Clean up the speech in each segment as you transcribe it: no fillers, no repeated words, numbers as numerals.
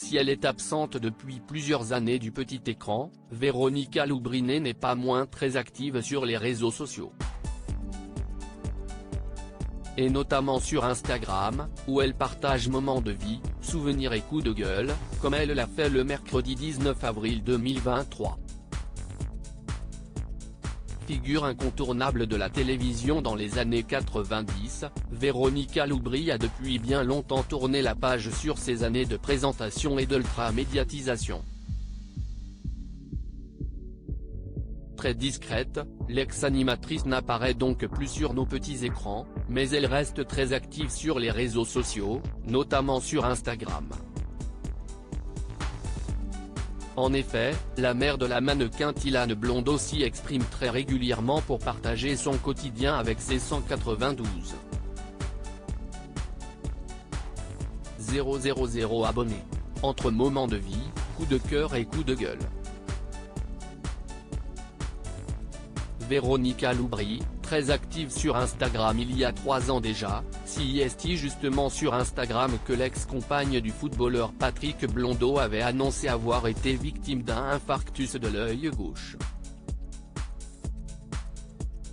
si elle est absente depuis plusieurs années du petit écran, Véronica Loubry n'est pas moins très active sur les réseaux sociaux. Et notamment sur Instagram, où elle partage moments de vie, souvenirs et coups de gueule, comme elle l'a fait le mercredi 19 avril 2023. Figure incontournable de la télévision dans les années 90, Véronica Loubry a depuis bien longtemps tourné la page sur ses années de présentation et d'ultra-médiatisation. Très discrète, l'ex-animatrice n'apparaît donc plus sur nos petits écrans, mais elle reste très active sur les réseaux sociaux, notamment sur Instagram. En effet, la mère de la mannequin Thyllane Blondeau s'y exprime très régulièrement pour partager son quotidien avec ses 192 000 abonnés. Entre moments de vie, coups de cœur et coups de gueule. Véronica Loubry, très active sur Instagram il y a 3 ans déjà, c'est justement sur Instagram que l'ex-compagne du footballeur Patrick Blondeau avait annoncé avoir été victime d'un infarctus de l'œil gauche.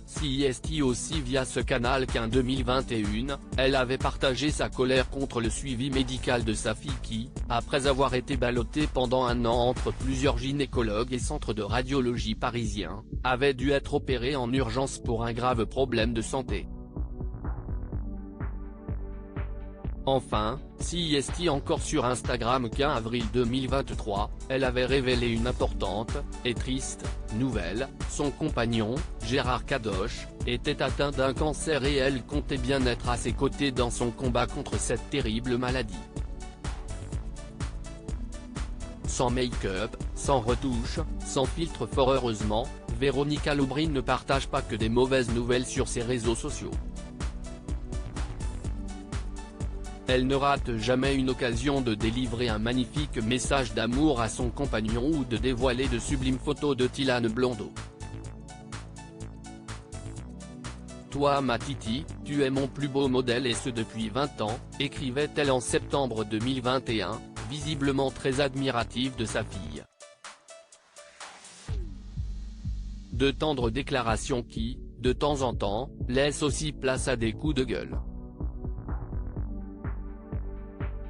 C'est aussi via ce canal qu'en 2021, elle avait partagé sa colère contre le suivi médical de sa fille qui, après avoir été ballottée pendant un an entre plusieurs gynécologues et centres de radiologie parisiens, avait dû être opérée en urgence pour un grave problème de santé. Enfin, c'est encore sur Instagram qu'en avril 2023, elle avait révélé une importante, et triste, nouvelle, son compagnon, Gérard Kadosh, était atteint d'un cancer et elle comptait bien être à ses côtés dans son combat contre cette terrible maladie. Sans make-up, sans retouche, sans filtre fort heureusement, Véronica Loubry ne partage pas que des mauvaises nouvelles sur ses réseaux sociaux. Elle ne rate jamais une occasion de délivrer un magnifique message d'amour à son compagnon ou de dévoiler de sublimes photos de Thyllane Blondeau. Toi ma Titi, tu es mon plus beau modèle et ce depuis 20 ans, écrivait-elle en septembre 2021, visiblement très admirative de sa fille. De tendres déclarations qui, de temps en temps, laissent aussi place à des coups de gueule.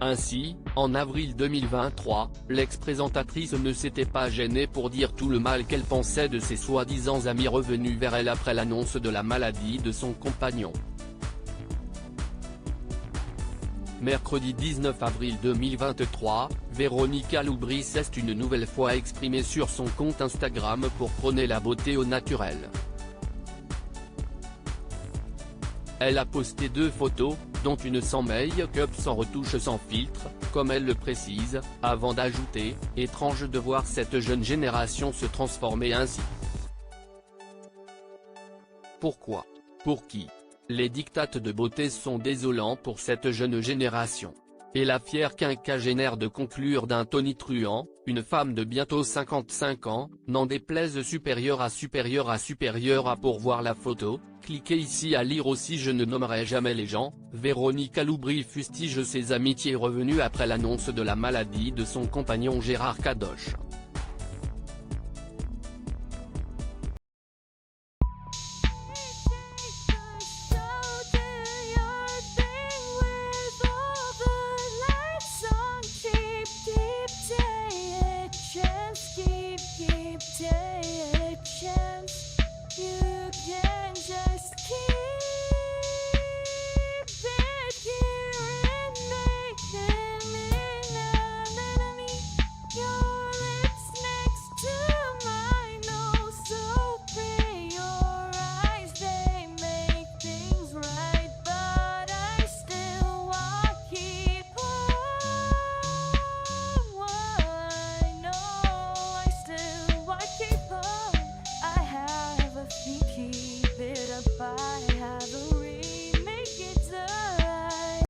Ainsi, en avril 2023, l'ex-présentatrice ne s'était pas gênée pour dire tout le mal qu'elle pensait de ses soi-disant amis revenus vers elle après l'annonce de la maladie de son compagnon. Mercredi 19 avril 2023, Véronica Loubry s'est une nouvelle fois exprimée sur son compte Instagram pour prôner la beauté au naturel. Elle a posté 2 photos, dont une sans make-up sans retouche sans filtre, comme elle le précise, avant d'ajouter « Étrange de voir cette jeune génération se transformer ainsi. Pourquoi? Pour qui? Les diktats de beauté sont désolants pour cette jeune génération. » Et la fière quinquagénaire de conclure d'un tonitruant, une femme de bientôt 55 ans, n'en déplaise supérieure à pour voir la photo, cliquez ici à lire aussi. Je ne nommerai jamais les gens, Véronica Loubry fustige ses amitiés revenues après l'annonce de la maladie de son compagnon Gérard Kadosh.